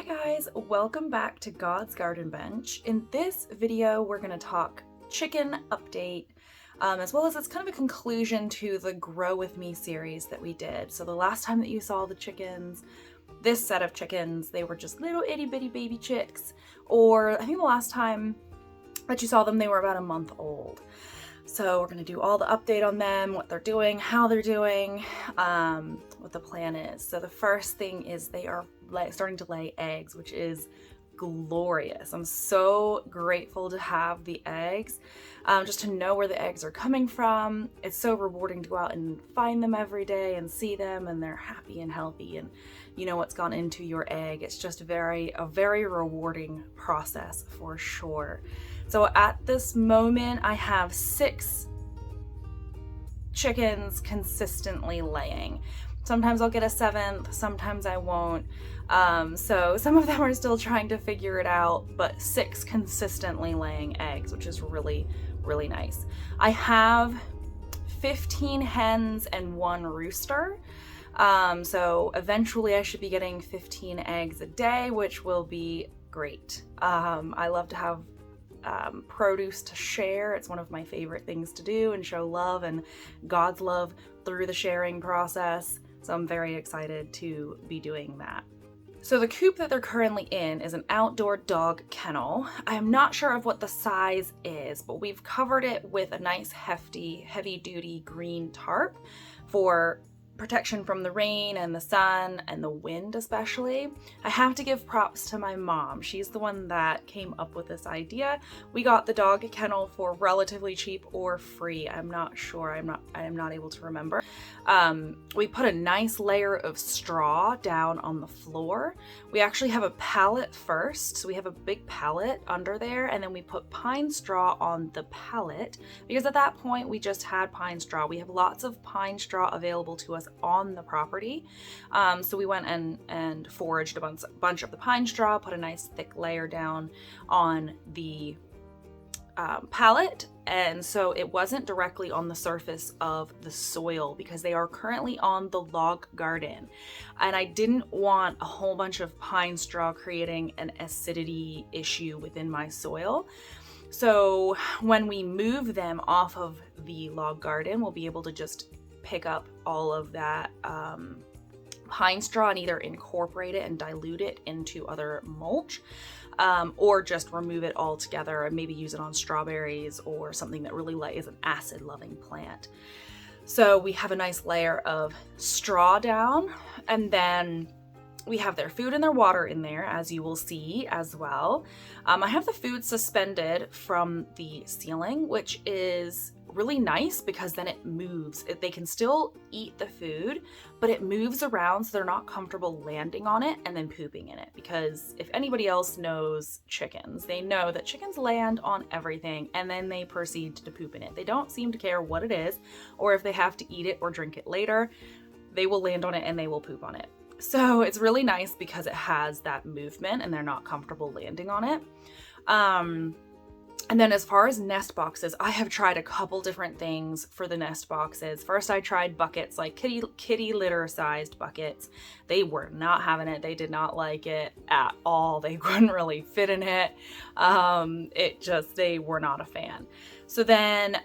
Hi guys, welcome back to God's Garden Bench. In this video, we're going to talk chicken update, as well as it's kind of a conclusion to the Grow With Me series that we did. So the last time that you saw the chickens, this set of chickens, they were just little itty bitty baby chicks, or I think the last time that you saw them, they were about a month old. So we're going to do all the update on them, what they're doing, how they're doing, what the plan is. So the first thing is they are starting to lay eggs, which is glorious. I'm so grateful to have the eggs, just to know where the eggs are coming from. It's so rewarding to go out and find them every day and see them, and they're happy and healthy, and you know what's gone into your egg. It's just a very rewarding process for sure. So at this moment, I have 6 chickens consistently laying. Sometimes I'll get a 7th, sometimes I won't. So some of them are still trying to figure it out, but 6 consistently laying eggs, which is really, really nice. I have 15 hens and 1 rooster. So eventually I should be getting 15 eggs a day, which will be great. I love to have produce to share. It's one of my favorite things to do, and show love and God's love through the sharing process. So I'm very excited to be doing that. So the coop that they're currently in is an outdoor dog kennel. I am not sure of what the size is, but we've covered it with a nice hefty, heavy-duty green tarp for protection from the rain and the sun and the wind especially. I have to give props to my mom. She's the one that came up with this idea. We got the dog kennel for relatively cheap or free. I'm not sure. I am not able to remember. We put a nice layer of straw down on the floor. We actually have a pallet first. So we have a big pallet under there, and then we put pine straw on the pallet, because at that point we just had pine straw. We have lots of pine straw available to us on the property. So we went and foraged a bunch of the pine straw, put a nice thick layer down on the pallet, and so it wasn't directly on the surface of the soil, because they are currently on the log garden, and I didn't want a whole bunch of pine straw creating an acidity issue within my soil. So when we move them off of the log garden, we'll be able to just pick up all of that pine straw and either incorporate it and dilute it into other mulch, or just remove it all together and maybe use it on strawberries or something that really is an acid loving plant. So we have a nice layer of straw down, and then we have their food and their water in there, as you will see as well. I have the food suspended from the ceiling, which is really nice because then it moves. They can still eat the food, but it moves around so they're not comfortable landing on it and then pooping in it. Because if anybody else knows chickens, they know that chickens land on everything and then they proceed to poop in it. They don't seem to care what it is, or if they have to eat it or drink it later, they will land on it and they will poop on it. So it's really nice because it has that movement and they're not comfortable landing on it. And then as far as nest boxes, I have tried a couple different things for the nest boxes. First, I tried buckets, like kitty litter sized buckets. They were not having it. They did not like it at all. They couldn't really fit in it. They were not a fan. So then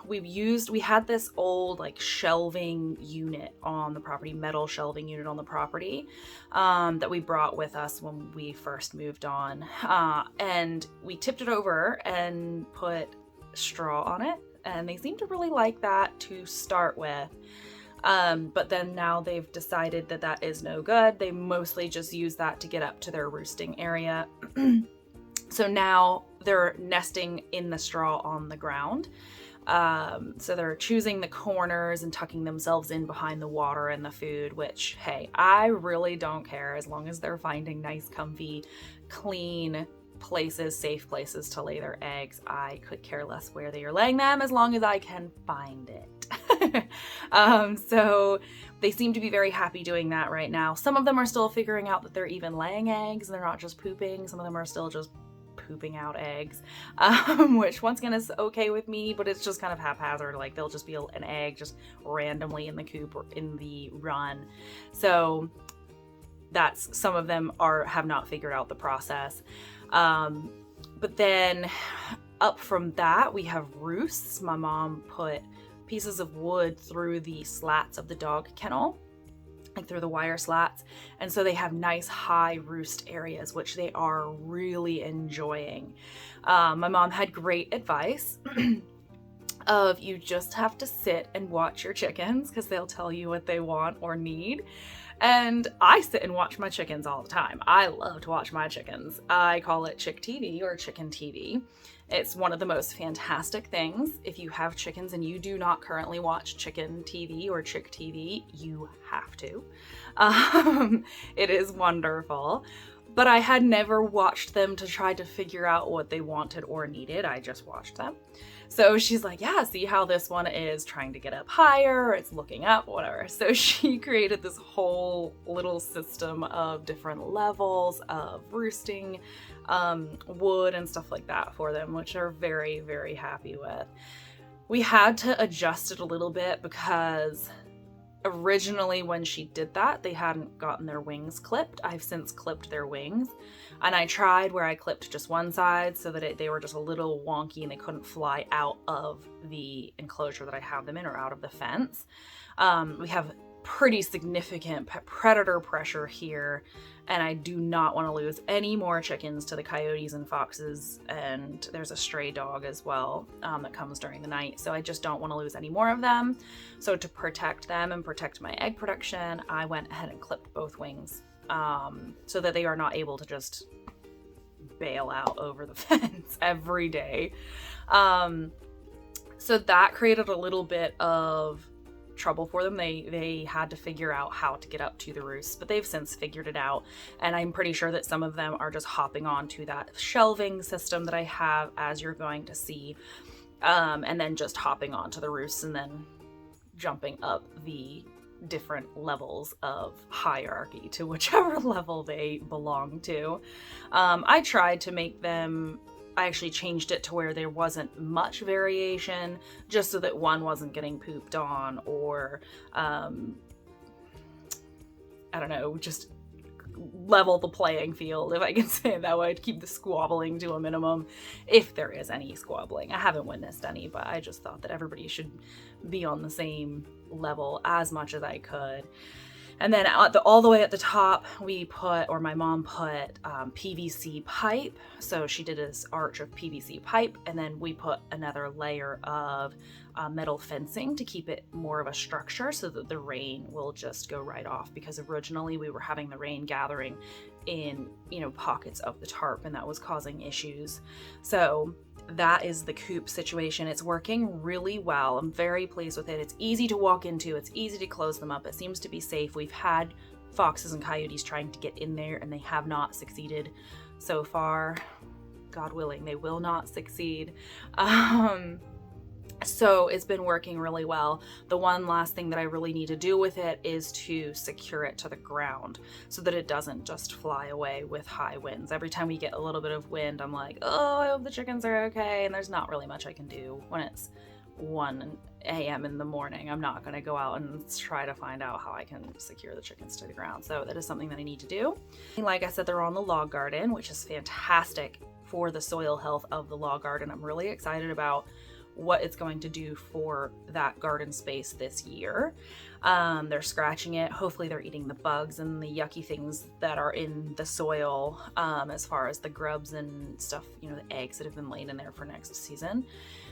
we had this old like shelving unit on the property, metal shelving unit on the property, that we brought with us when we first moved on. And we tipped it over and put straw on it, and they seem to really like that to start with. But then now they've decided that that is no good. They mostly just use that to get up to their roosting area. So now they're nesting in the straw on the ground. So they're choosing the corners and tucking themselves in behind the water and the food, which, hey, I really don't care as long as they're finding nice, comfy, clean places, safe places to lay their eggs. I could care less where they are laying them as long as I can find it. So they seem to be very happy doing that right now. Some of them are still figuring out that they're even laying eggs and they're not just pooping. Some of them are still just pooping out eggs, which once again is okay with me, but it's just kind of haphazard. Like they'll just be an egg just randomly in the coop or in the run. So that's, some of them have not figured out the process. But then up from that, we have roosts. My mom put pieces of wood through the slats of the dog kennel, like through the wire slats. And so they have nice high roost areas, which they are really enjoying. My mom had great advice of, you just have to sit and watch your chickens because they'll tell you what they want or need. And I sit and watch my chickens all the time. I love to watch my chickens. I call it Chick TV or Chicken TV. It's one of the most fantastic things. If you have chickens and you do not currently watch Chicken TV or Chick TV, you have to. It is wonderful. But I had never watched them to try to figure out what they wanted or needed. I just watched them. So she's like, yeah, see how this one is trying to get up higher, it's looking up, whatever. So she created this whole little system of different levels of roosting, wood and stuff like that for them, which they're very, very happy with. We had to adjust it a little bit because originally when she did that, they hadn't gotten their wings clipped. I've since clipped their wings, and I tried where I clipped just one side so that they were just a little wonky and they couldn't fly out of the enclosure that I have them in or out of the fence. We have pretty significant predator pressure here, and I do not want to lose any more chickens to the coyotes and foxes, and there's a stray dog as well that comes during the night, so I just don't want to lose any more of them. So to protect them and protect my egg production, I went ahead and clipped both wings so that they are not able to just bail out over the fence every day. So that created a little bit of trouble for them. They had to figure out how to get up to the roost, but they've since figured it out, and I'm pretty sure that some of them are just hopping onto that shelving system that I have, as you're going to see, and then just hopping onto the roost and then jumping up the different levels of hierarchy to whichever level they belong to. I tried to make them, I actually changed it to where there wasn't much variation, just so that one wasn't getting pooped on, or I don't know, just level the playing field, if I can say it that way, to keep the squabbling to a minimum, if there is any squabbling. I haven't witnessed any, but I just thought that everybody should be on the same level as much as I could. And then all the way at the top, we put, or my mom put, PVC pipe. So she did this arch of PVC pipe, and then we put another layer of metal fencing to keep it more of a structure so that the rain will just go right off, because originally we were having the rain gathering in, pockets of the tarp, and that was causing issues. So that is the coop situation. It's working really well. I'm very pleased with it. It's easy to walk into. It's easy to close them up. It seems to be safe. We've had foxes and coyotes trying to get in there, and they have not succeeded so far. God willing, they will not succeed. So it's been working really well. The one last thing that I really need to do with it is to secure it to the ground so that it doesn't just fly away with high winds. Every time we get a little bit of wind, I'm like, oh, I hope the chickens are okay. And there's not really much I can do when it's 1 a.m. in the morning. I'm not going to go out and try to find out how I can secure the chickens to the ground. So that is something that I need to do. Like I said, they're on the log garden, which is fantastic for the soil health of the log garden. I'm really excited about what it's going to do for that garden space this year. They're scratching it. Hopefully they're eating the bugs and the yucky things that are in the soil, as far as the grubs and stuff, the eggs that have been laid in there for next season,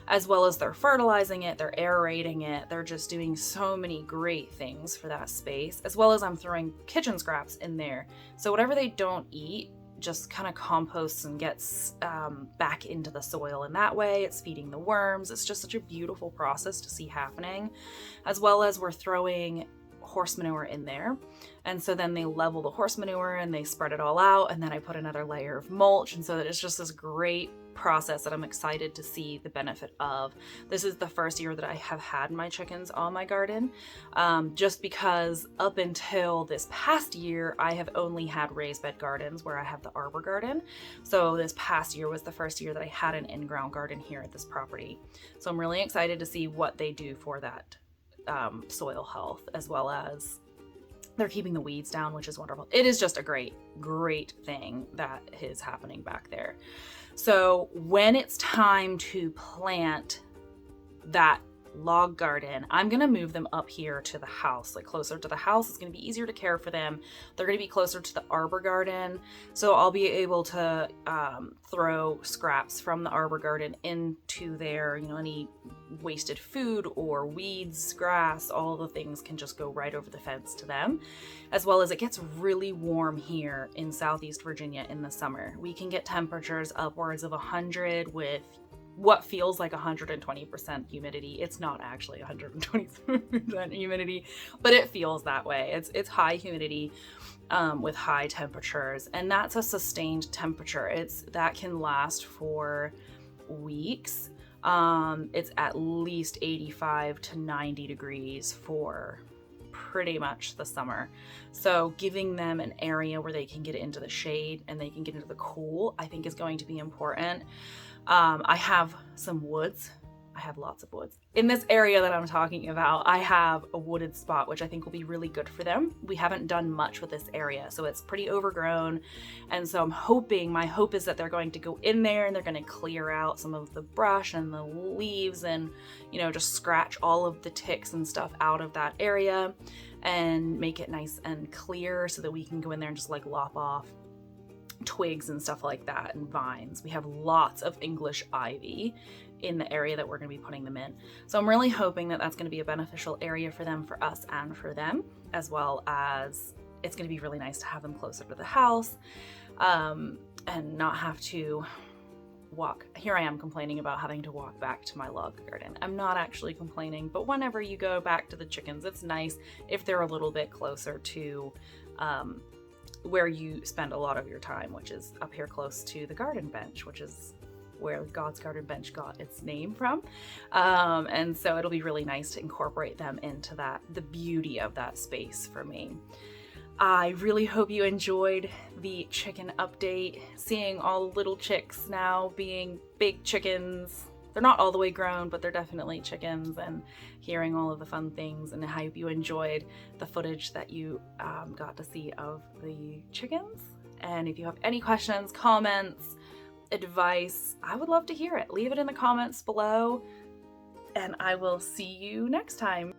as well as they're fertilizing it, they're aerating it. They're just doing so many great things for that space, as well as I'm throwing kitchen scraps in there. So whatever they don't eat just kind of composts and gets back into the soil in that way. It's feeding the worms. It's just such a beautiful process to see happening, as well as we're throwing horse manure in there. And so then they level the horse manure and they spread it all out, and then I put another layer of mulch, and so that it's just this great process that I'm excited to see the benefit of. This is the first year that I have had my chickens on my garden, just because up until this past year I have only had raised bed gardens where I have the arbor garden. So this past year was the first year that I had an in-ground garden here at this property. So I'm really excited to see what they do for that soil health, as well as They're keeping the weeds down, which is wonderful. It is just a great thing that is happening back there. So when it's time to plant that log garden, I'm gonna move them up here to the house, like closer to the house. It's gonna be easier to care for them. They're gonna be closer to the arbor garden, so I'll be able to throw scraps from the arbor garden into there. You know, any wasted food or weeds, grass, all the things can just go right over the fence to them. As well as it gets really warm here in Southeast Virginia in the summer. We can get temperatures upwards of 100 with what feels like 120% humidity. It's not actually 120% humidity, but it feels that way. It's high humidity with high temperatures, and that's a sustained temperature. That can last for weeks. It's at least 85 to 90 degrees for pretty much the summer. So giving them an area where they can get into the shade and they can get into the cool, I think is going to be important. I have some woods. I have lots of woods. In this area that I'm talking about, I have a wooded spot, which I think will be really good for them. We haven't done much with this area, so it's pretty overgrown. And so my hope is that they're going to go in there and they're going to clear out some of the brush and the leaves and, you know, just scratch all of the ticks and stuff out of that area and make it nice and clear so that we can go in there and just like lop off twigs and stuff like that and vines. We have lots of English ivy in the area that we're going to be putting them in. So I'm really hoping that that's going to be a beneficial area for them, for us, and for them, as well as it's going to be really nice to have them closer to the house and not have to walk. Here I am complaining about having to walk back to my log garden. I'm not actually complaining, but whenever you go back to the chickens, it's nice if they're a little bit closer to where you spend a lot of your time, which is up here close to the garden bench, which is where God's Garden Bench got its name from. And so it'll be really nice to incorporate them into the beauty of that space for me. I really hope you enjoyed the chicken update, seeing all little chicks now being big chickens. They're not all the way grown, but they're definitely chickens, and hearing all of the fun things, and I hope you enjoyed the footage that you got to see of the chickens. And if you have any questions, comments, advice, I would love to hear it. Leave it in the comments below, and I will see you next time.